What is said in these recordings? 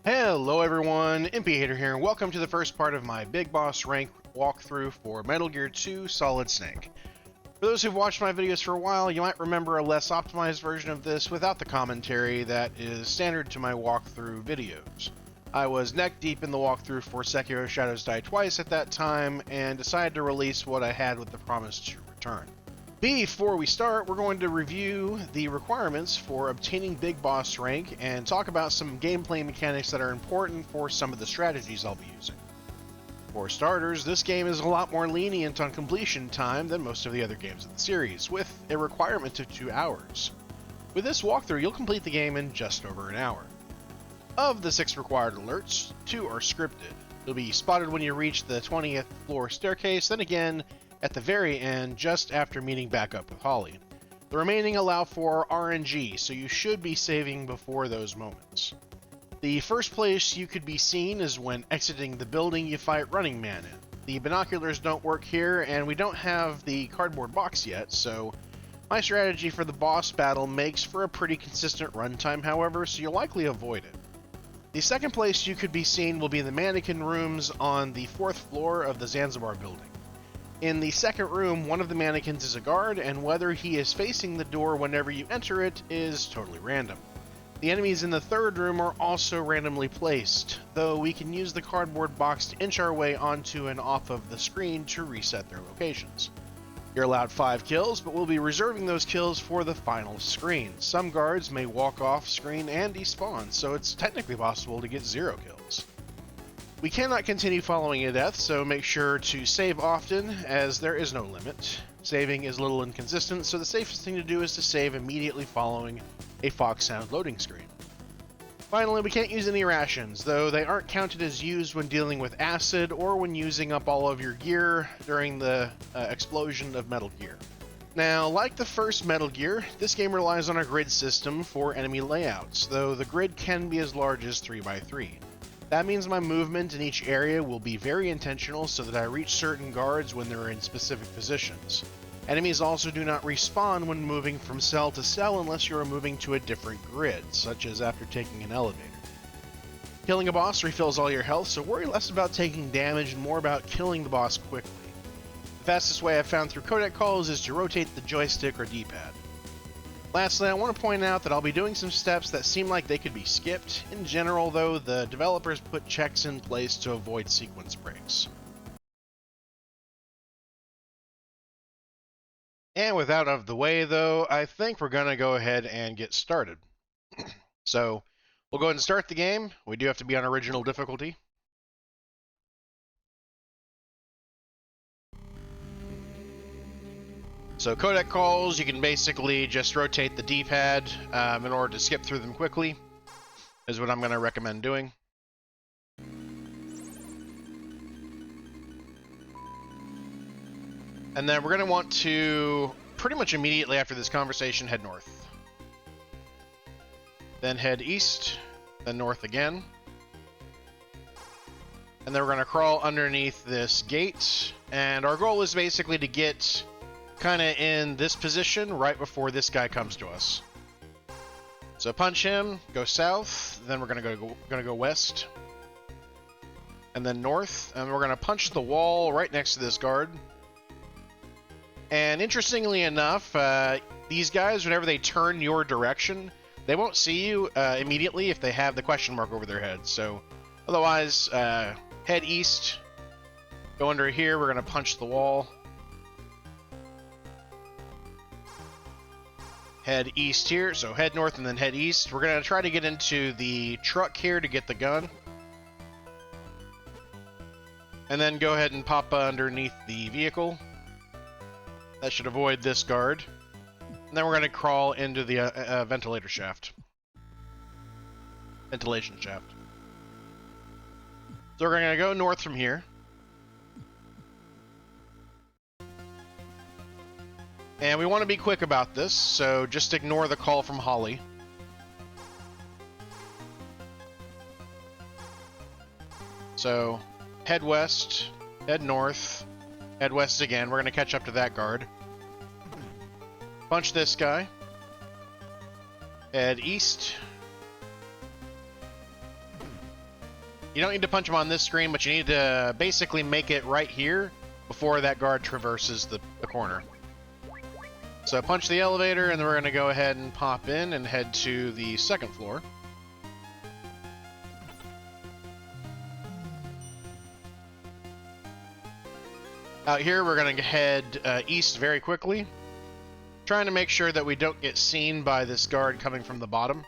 Hello everyone, Impiator here, and welcome to the first part of my Big Boss rank walkthrough for Metal Gear 2 Solid Snake. For those who've watched my videos for a while, you might remember a less optimized version of this without the commentary that is standard to my walkthrough videos. I was neck deep in the walkthrough for Sekiro Shadows Die Twice at that time, and decided to release what I had with the promise to return. Before we start, we're going to review the requirements for obtaining Big Boss rank and talk about some gameplay mechanics that are important for some of the strategies I'll be using. For starters, this game is a lot more lenient on completion time than most of the other games in the series, with a requirement of 2 hours. With this walkthrough, you'll complete the game in just over an hour. Of the 6 required alerts, 2 are scripted. You'll be spotted when you reach the 20th floor staircase, then again at the very end, just after meeting back up with Holly. The remaining allow for RNG, so you should be saving before those moments. The first place you could be seen is when exiting the building you fight Running Man in. The binoculars don't work here, and we don't have the cardboard box yet, so my strategy for the boss battle makes for a pretty consistent runtime, however, so you'll likely avoid it. The second place you could be seen will be the mannequin rooms on the 4th floor of the Zanzibar building. In the second room, one of the mannequins is a guard, and whether he is facing the door whenever you enter it is totally random. The enemies in the third room are also randomly placed, though we can use the cardboard box to inch our way onto and off of the screen to reset their locations. You're allowed 5 kills, but we'll be reserving those kills for the final screen. Some guards may walk off screen and despawn, so it's technically possible to get 0 kills. We cannot continue following a death, so make sure to save often, as there is no limit. Saving is a little inconsistent, so the safest thing to do is to save immediately following a Fox Sound loading screen. Finally, we can't use any rations, though they aren't counted as used when dealing with acid or when using up all of your gear during the explosion of Metal Gear. Now, like the first Metal Gear, this game relies on a grid system for enemy layouts, though the grid can be as large as 3x3. That means my movement in each area will be very intentional so that I reach certain guards when they're in specific positions. Enemies also do not respawn when moving from cell to cell unless you are moving to a different grid, such as after taking an elevator. Killing a boss refills all your health, so worry less about taking damage and more about killing the boss quickly. The fastest way I've found through codec calls is to rotate the joystick or D-pad. Lastly, I want to point out that I'll be doing some steps that seem like they could be skipped. In general, though, the developers put checks in place to avoid sequence breaks. And with that out of the way, though, I think we're going to go ahead and get started. So, we'll go ahead and start the game. We do have to be on original difficulty. So codec calls, you can basically just rotate the D-pad in order to skip through them quickly, is what I'm going to recommend doing. And then we're going to want to, pretty much immediately after this conversation, head north. Then head east, then north again. And then we're going to crawl underneath this gate, and our goal is basically to get kind of in this position right before this guy comes to us. So punch him, go south, then we're gonna go west, and then north, and we're gonna punch the wall right next to this guard. And interestingly enough, these guys, whenever they turn your direction, they won't see you immediately if they have the question mark over their head. So otherwise, head east, go under here, we're gonna punch the wall. Head east here, so head north and then head east. We're going to try to get into the truck here to get the gun. And then go ahead and pop underneath the vehicle. That should avoid this guard. And then we're going to crawl into the ventilator shaft. Ventilation shaft. So we're going to go north from here. And we want to be quick about this, so just ignore the call from Holly. So, head west, head north, head west again. We're going to catch up to that guard. Punch this guy. Head east. You don't need to punch him on this screen, but you need to basically make it right here before that guard traverses the corner. So punch the elevator, and then we're going to go ahead and pop in and head to the second floor. Out here, we're going to head east very quickly, trying to make sure that we don't get seen by this guard coming from the bottom.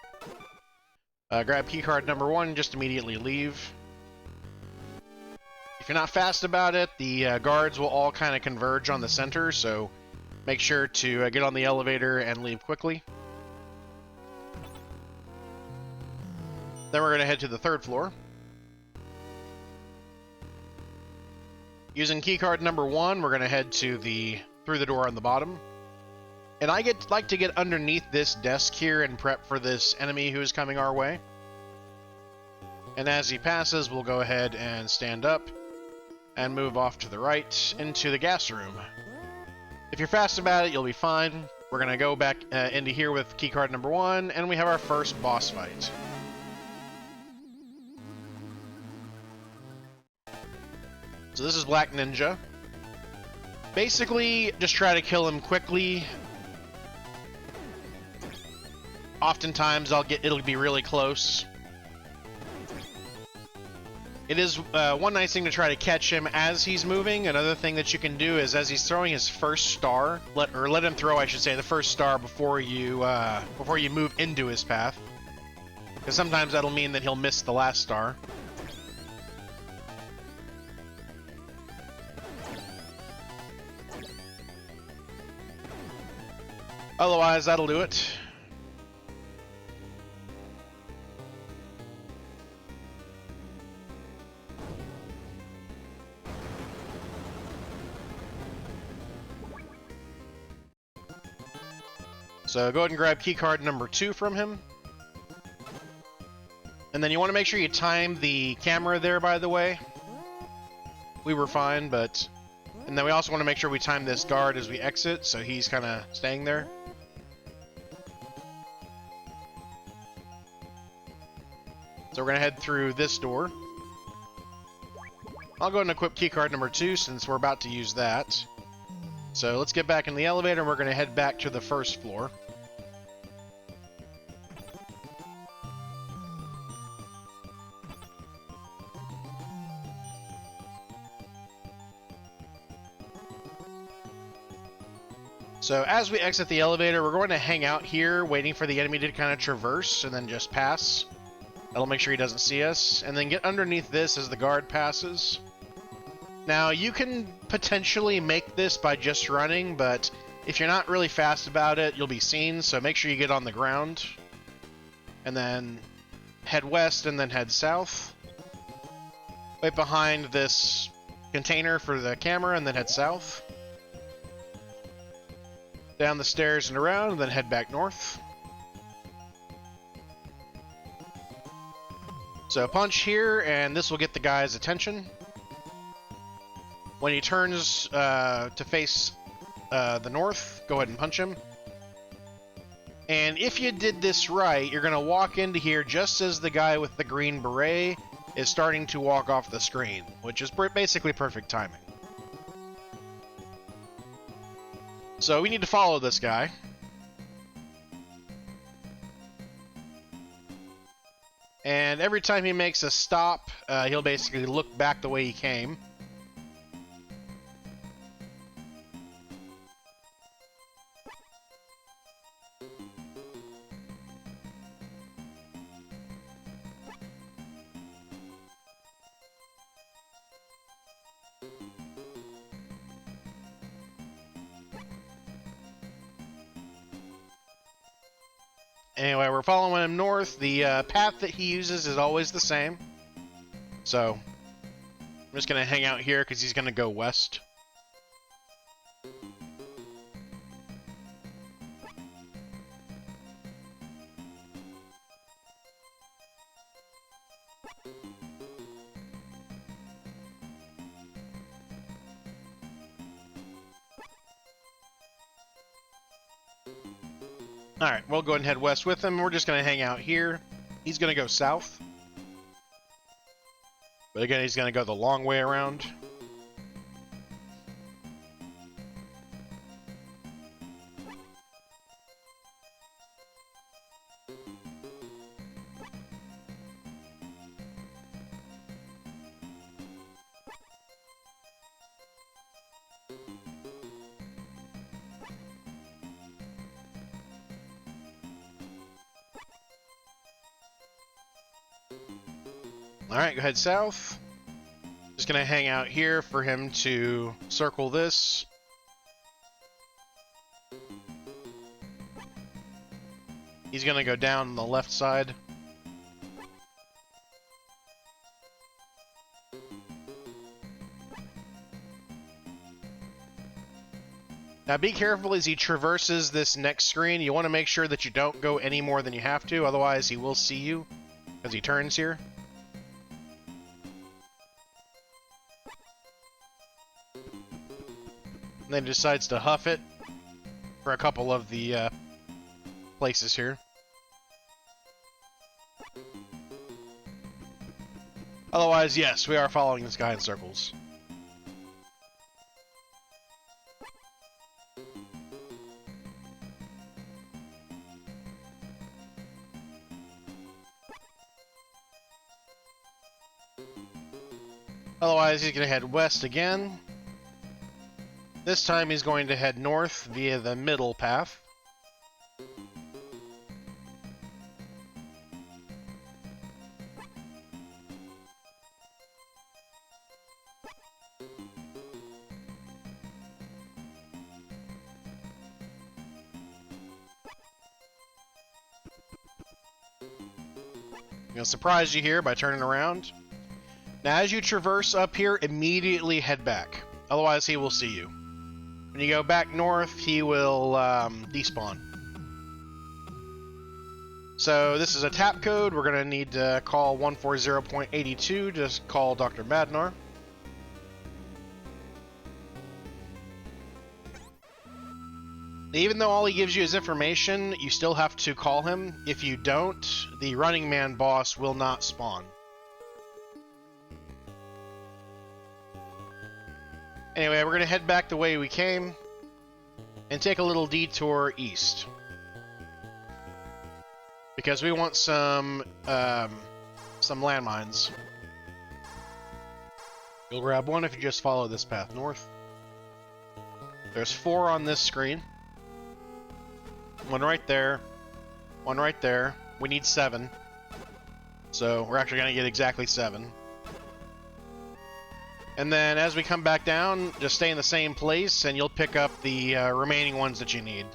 Grab keycard number 1, just immediately leave. If you're not fast about it, the guards will all kind of converge on the center, so make sure to get on the elevator and leave quickly. Then we're going to head to the third floor. Using keycard number 1, we're going to head to through the door on the bottom. And I like to get underneath this desk here and prep for this enemy who is coming our way. And as he passes, we'll go ahead and stand up and move off to the right into the gas room. If you're fast about it, you'll be fine. We're going to go back into here with keycard number 1, and we have our first boss fight. So this is Black Ninja. Basically, just try to kill him quickly. Oftentimes, it'll be really close. It is one nice thing to try to catch him as he's moving. Another thing that you can do is as he's throwing his first star, let him throw, I should say, the first star before you move into his path. Because sometimes that'll mean that he'll miss the last star. Otherwise, that'll do it. So go ahead and grab keycard number 2 from him. And then you want to make sure you time the camera there, by the way. We were fine, but... And then we also want to make sure we time this guard as we exit, so he's kind of staying there. So we're going to head through this door. I'll go ahead and equip keycard number 2 since we're about to use that. So let's get back in the elevator and we're going to head back to the first floor. So as we exit the elevator, we're going to hang out here waiting for the enemy to kind of traverse and then just pass. That'll make sure he doesn't see us. And then get underneath this as the guard passes. Now, you can potentially make this by just running, but if you're not really fast about it, you'll be seen, so make sure you get on the ground. And then head west and then head south. Right behind this container for the camera, and then head south. Down the stairs and around, and then head back north. So punch here, and this will get the guy's attention. When he turns to face the north, go ahead and punch him. And if you did this right, you're going to walk into here just as the guy with the green beret is starting to walk off the screen, which is basically perfect timing. So we need to follow this guy. And every time he makes a stop, he'll basically look back the way he came. Anyway, we're following him north. The path that he uses is always the same. So, I'm just going to hang out here because he's going to go west. Alright, we'll go ahead and head west with him. We're just going to hang out here. He's going to go south. But again, he's going to go the long way around. Alright, go head south. Just gonna hang out here for him to circle this. He's gonna go down on the left side. Now be careful as he traverses this next screen. You want to make sure that you don't go any more than you have to, otherwise he will see you as he turns here. And then decides to huff it for a couple of the places here. Otherwise, yes, we are following this guy in circles. Otherwise, he's going to head west again. This time he's going to head north via the middle path. I'm going to surprise you here by turning around. Now, as you traverse up here, immediately head back. Otherwise, he will see you. When you go back north, he will despawn. So this is a tap code. We're going to need to call 140.82 to call Dr. Madnar. Even though all he gives you is information, you still have to call him. If you don't, the Running Man boss will not spawn. Anyway, we're going to head back the way we came and take a little detour east. Because we want some landmines. You'll grab one if you just follow this path north. There's 4 on this screen. One right there. One right there. We need 7. So we're actually going to get exactly 7. And then as we come back down, just stay in the same place and you'll pick up the remaining ones that you need.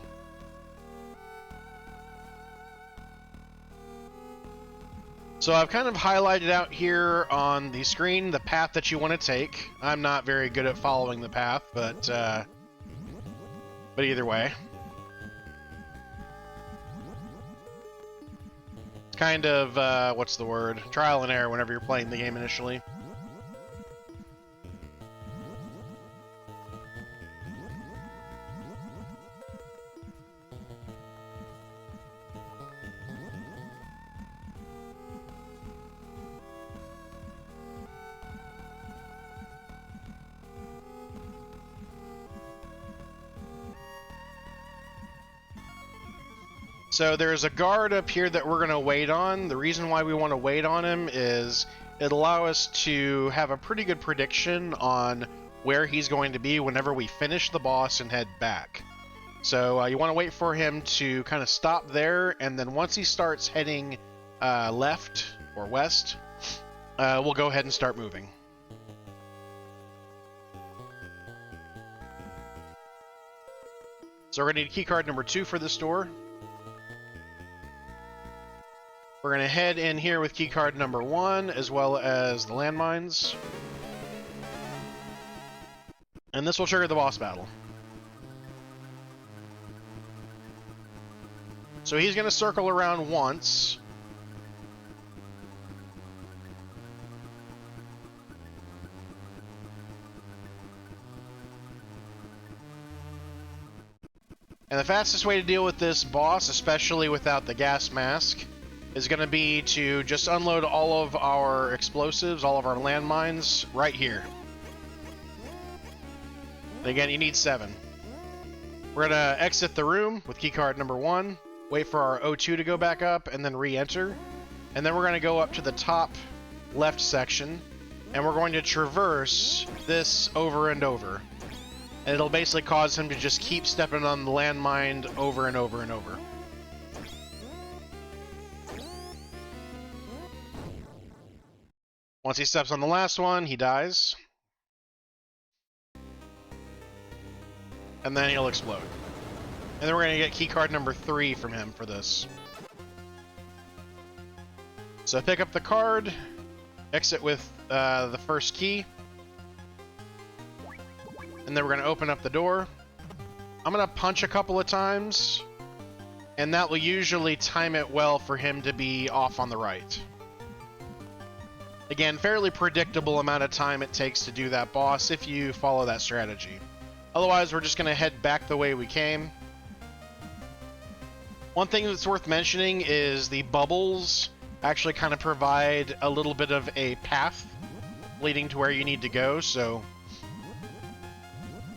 So I've kind of highlighted out here on the screen the path that you want to take. I'm not very good at following the path, but either way. It's kind of, what's the word? Trial and error whenever you're playing the game initially. So there's a guard up here that we're going to wait on. The reason why we want to wait on him is it'll allow us to have a pretty good prediction on where he's going to be whenever we finish the boss and head back. So you want to wait for him to kind of stop there, and then once he starts heading left or west, we'll go ahead and start moving. So we're going to need keycard number 2 for this door. We're going to head in here with keycard number 1, as well as the landmines. And this will trigger the boss battle. So he's going to circle around once. And the fastest way to deal with this boss, especially without the gas mask, is going to be to just unload all of our explosives, all of our landmines, right here. And again, you need 7. We're going to exit the room with keycard number 1, wait for our O2 to go back up, and then re-enter. And then we're going to go up to the top left section, and we're going to traverse this over and over. And it'll basically cause him to just keep stepping on the landmine over and over and over. Once he steps on the last one, he dies. And then he'll explode. And then we're going to get keycard number 3 from him for this. So pick up the card, exit with the first key, and then we're going to open up the door. I'm going to punch a couple of times, and that will usually time it well for him to be off on the right. Again, fairly predictable amount of time it takes to do that boss if you follow that strategy. Otherwise, we're just going to head back the way we came. One thing that's worth mentioning is the bubbles actually kind of provide a little bit of a path leading to where you need to go, so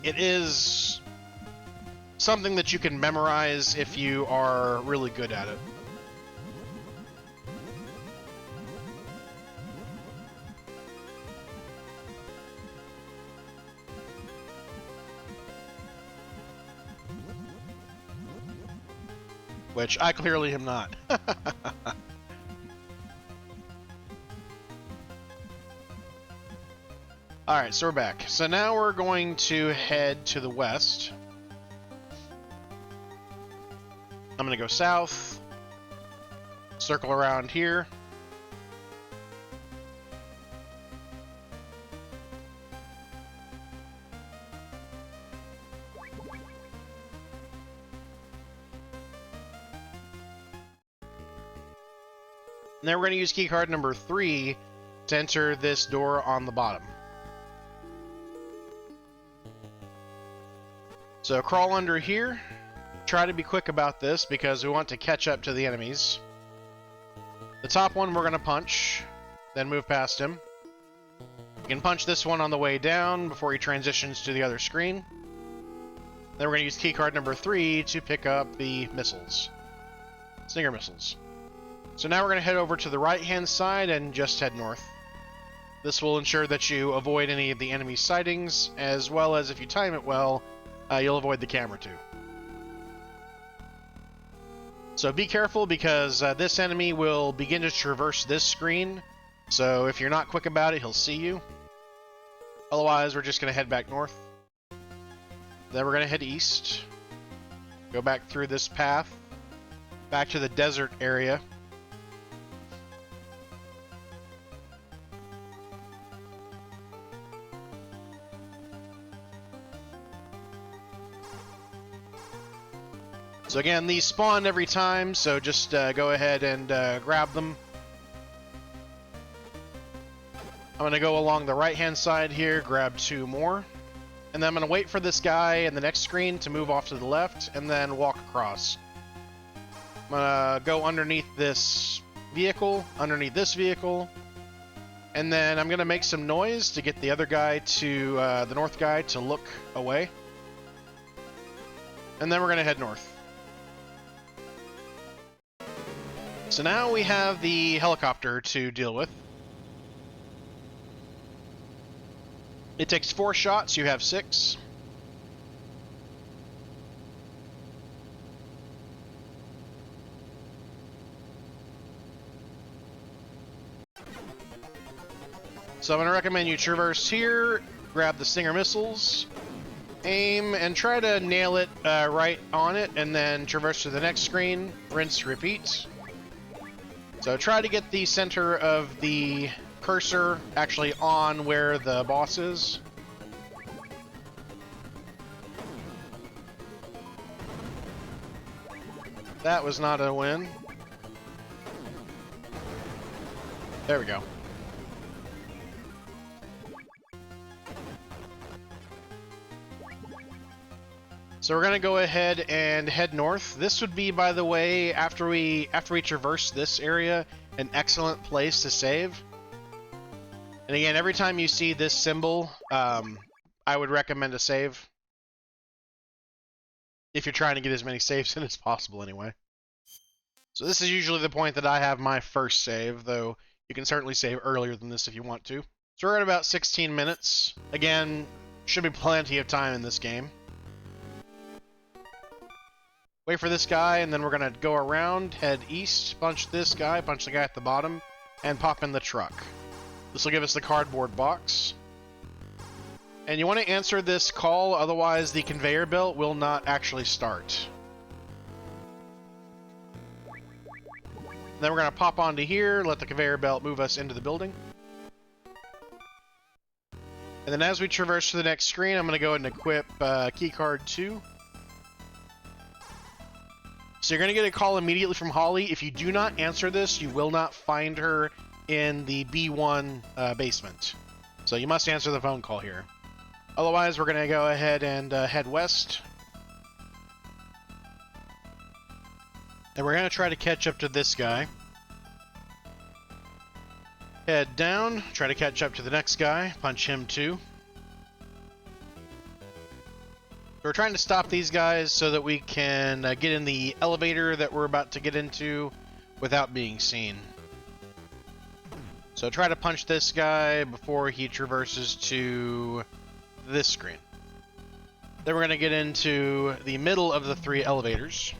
it is something that you can memorize if you are really good at it. Which I clearly am not. Alright, so we're back. So now we're going to head to the west. I'm going to go south, circle around here. And then we're going to use keycard number 3 to enter this door on the bottom. So crawl under here. Try to be quick about this because we want to catch up to the enemies. The top one we're going to punch, then move past him. You can punch this one on the way down before he transitions to the other screen. Then we're going to use keycard number 3 to pick up the missiles. Stinger missiles. So now we're going to head over to the right-hand side and just head north. This will ensure that you avoid any of the enemy sightings, as well as if you time it well, you'll avoid the camera too. So be careful because this enemy will begin to traverse this screen, so if you're not quick about it, he'll see you. Otherwise, we're just going to head back north. Then we're going to head east, go back through this path, back to the desert area. So again, these spawn every time, so just go ahead and grab them. I'm going to go along the right-hand side here, grab 2 more. And then I'm going to wait for this guy in the next screen to move off to the left, and then walk across. I'm going to go underneath this vehicle, and then I'm going to make some noise to get the other guy to, the north guy to look away. And then we're going to head north. So now we have the helicopter to deal with. It takes 4 shots, you have 6. So I'm going to recommend you traverse here, grab the Stinger missiles, aim, and try to nail it right on it, and then traverse to the next screen, rinse, repeat. So try to get the center of the cursor actually on where the boss is. That was not a win. There we go. So we're gonna go ahead and head north. This would be, by the way, after we traverse this area, an excellent place to save. And again, every time you see this symbol, I would recommend a save. If you're trying to get as many saves in as possible, anyway. So this is usually the point that I have my first save, though you can certainly save earlier than this if you want to. So we're at about 16 minutes. Again, should be plenty of time in this game. Wait for this guy, and then we're going to go around, head east, punch this guy, punch the guy at the bottom, and pop in the truck. This will give us the cardboard box. And you want to answer this call, otherwise the conveyor belt will not actually start. Then we're going to pop onto here, let the conveyor belt move us into the building. And then as we traverse to the next screen, I'm going to go ahead and equip keycard 2. So you're going to get a call immediately from Holly. If you do not answer this, you will not find her in the B1 basement. So you must answer the phone call here. Otherwise, we're going to go ahead and head west. And we're going to try to catch up to this guy. Head down, try to catch up to the next guy, punch him too. We're trying to stop these guys so that we can get in the elevator that we're about to get into without being seen. So try to punch this guy before he traverses to this screen. Then we're going to get into the middle of the 3 elevators.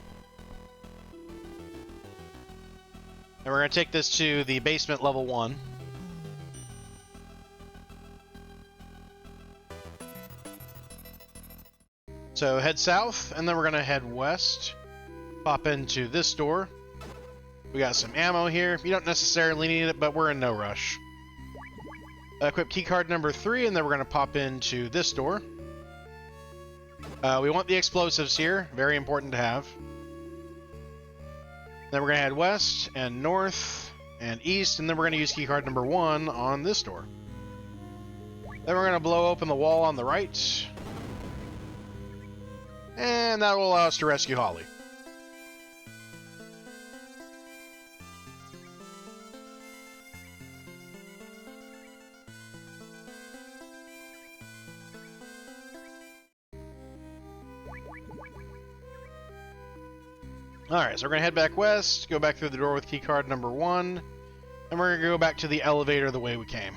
And we're going to take this to the basement level 1. So head south, and then we're going to head west. Pop into this door. We got some ammo here. You don't necessarily need it, but we're in no rush. Equip keycard number 3, and then we're going to pop into this door. We want the explosives here. Very important to have. Then we're going to head west, and north, and east, and then we're going to use keycard number 1 on this door. Then we're going to blow open the wall on the right. And that will allow us to rescue Holly. Alright, so we're going to head back west, go back through the door with keycard number 1, and we're going to go back to the elevator the way we came.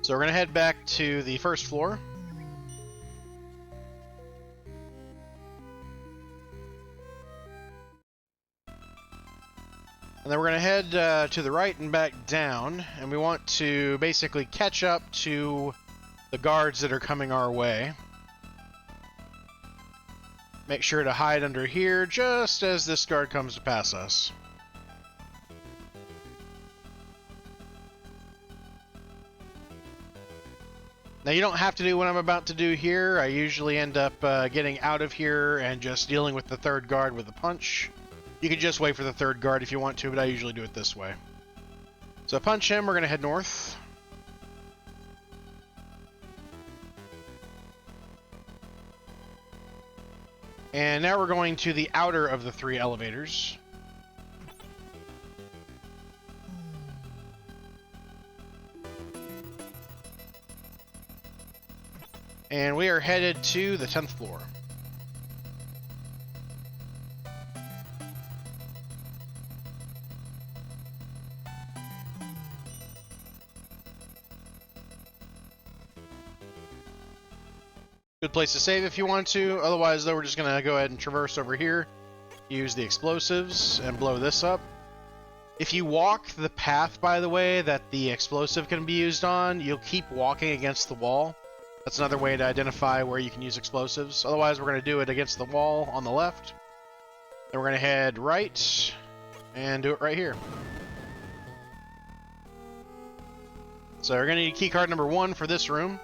So we're going to head back to the first floor. And then we're going to head to the right and back down, and we want to basically catch up to the guards that are coming our way. Make sure to hide under here just as this guard comes to pass us. Now you don't have to do what I'm about to do here. I usually end up getting out of here and just dealing with the third guard with a punch. You can just wait for the third guard if you want to, but I usually do it this way. So punch him, we're going to head north. And now we're going to the outer of the 3 elevators. And we are headed to the 10th floor. Good place to save if you want to. Otherwise, though, we're just going to go ahead and traverse over here. Use the explosives and blow this up. If you walk the path, by the way, that the explosive can be used on, you'll keep walking against the wall. That's another way to identify where you can use explosives. Otherwise, we're going to do it against the wall on the left. Then we're going to head right and do it right here. So we're going to need keycard number 1 for this room.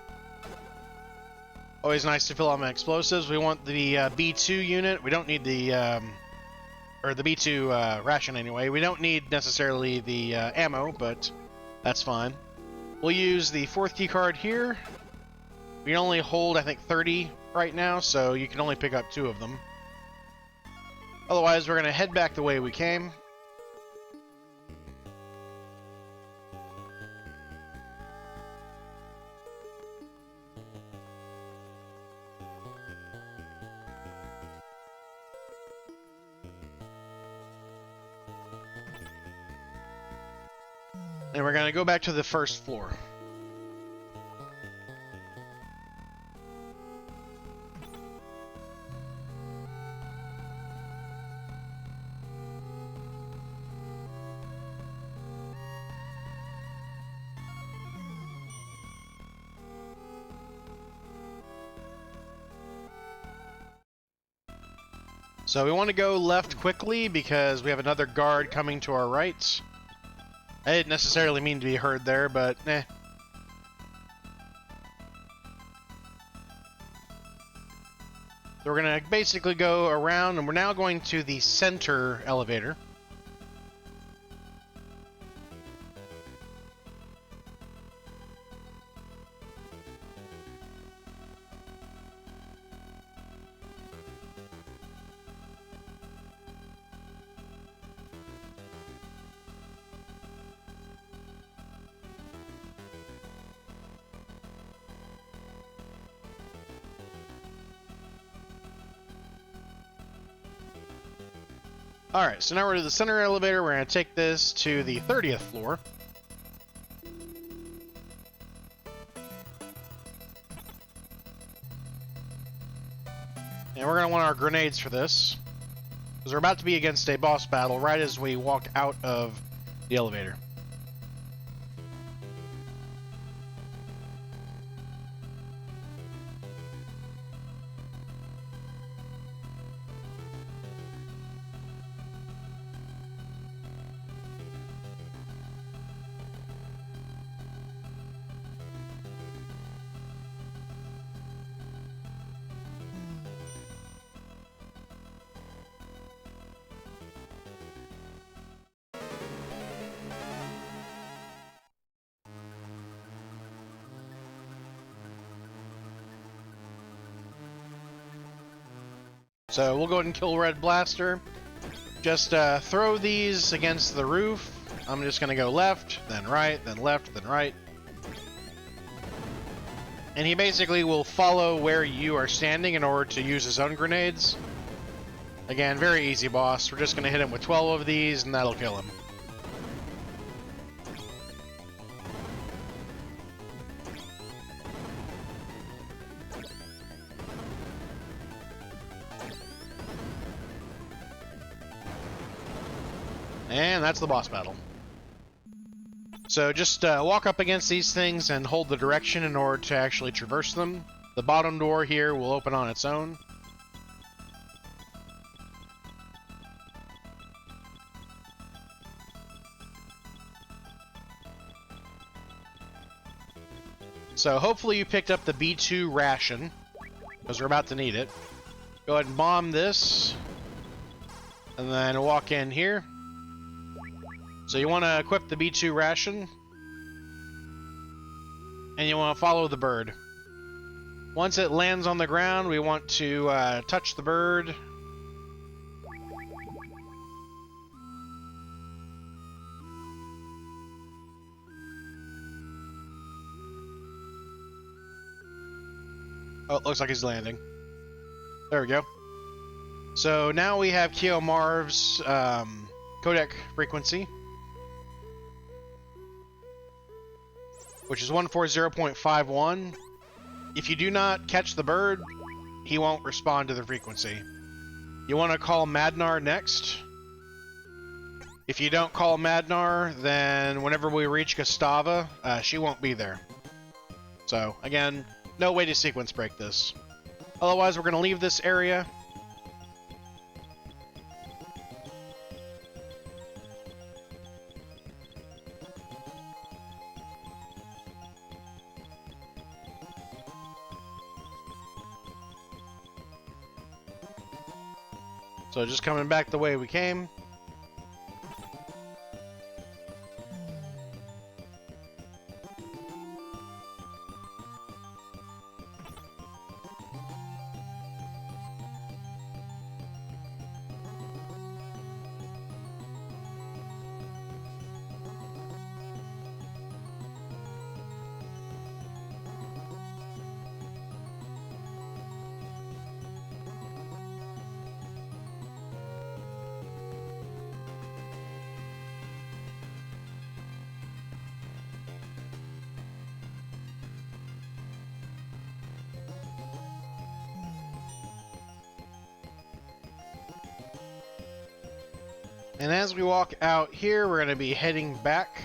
Always nice to fill out my explosives. We want the B2 unit. We don't need the or the B2 ration anyway. We don't need necessarily the ammo, but that's fine. We'll use the 4th key card here. We can only hold, I think, 30 right now, so you can only pick up 2 of them. Otherwise, we're going to head back the way we came. And we're going to go back to the first floor. So we want to go left quickly because we have another guard coming to our right. I didn't necessarily mean to be heard there, but eh. So we're going to basically go around, and we're now going to the center elevator. Alright, so now we're to the center elevator. We're going to take this to the 30th floor. And we're going to want our grenades for this, because we're about to be against a boss battle right as we walk out of the elevator. So we'll go ahead and kill Red Blaster. Just throw these against the roof. I'm just going to go left, then right, then left, then right. And he basically will follow where you are standing in order to use his own grenades. Again, very easy boss. We're just going to hit him with 12 of these, and that'll kill him. And that's the boss battle. So just walk up against these things and hold the direction in order to actually traverse them. The bottom door here will open on its own. So hopefully you picked up the B2 ration, because we're about to need it. Go ahead and bomb this, and then walk in here. So you want to equip the B2 ration, and you want to follow the bird. Once it lands on the ground, we want to touch the bird. Oh, it looks like he's landing. There we go. So now we have Keomarv's codec frequency, which is 140.51. If you do not catch the bird, he won't respond to the frequency. You want to call Madnar next. If you don't call Madnar, then whenever we reach Gustava, she won't be there. So, again, no way to sequence break this. Otherwise, we're going to leave this area. So just coming back the way we came. And as we walk out here, we're going to be heading back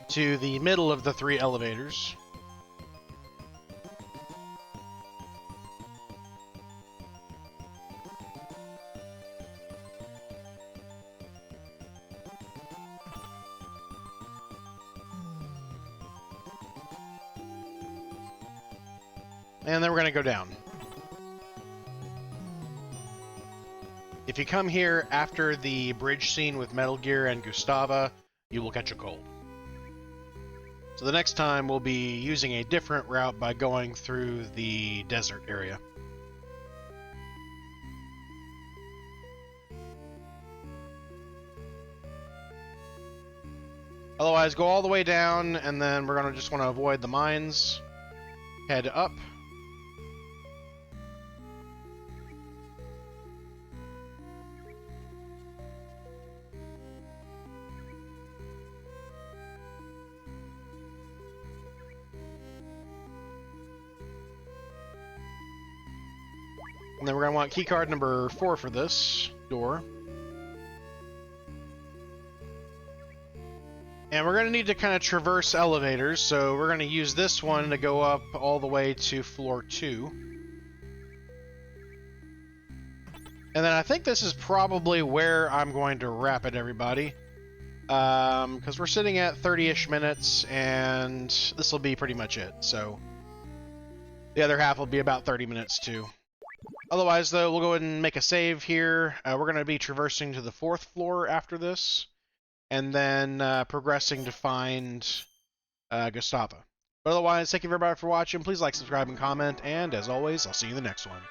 to the middle of the 3 elevators. And then we're going to go down. If you come here after the bridge scene with Metal Gear and Gustava, you will catch a cold. So the next time we'll be using a different route by going through the desert area. Otherwise, go all the way down, and then we're going to just want to avoid the mines. Head up. And then we're going to want keycard number 4 for this door. And we're going to need to kind of traverse elevators, so we're going to use this one to go up all the way to floor 2. And then I think this is probably where I'm going to wrap it, everybody. Because we're sitting at 30-ish minutes, and this will be pretty much it. So the other half will be about 30 minutes, too. Otherwise, though, we'll go ahead and make a save here. We're going to be traversing to the 4th floor after this, and then progressing to find Gustava. But otherwise, thank you everybody for watching. Please like, subscribe, and comment, and as always, I'll see you in the next one.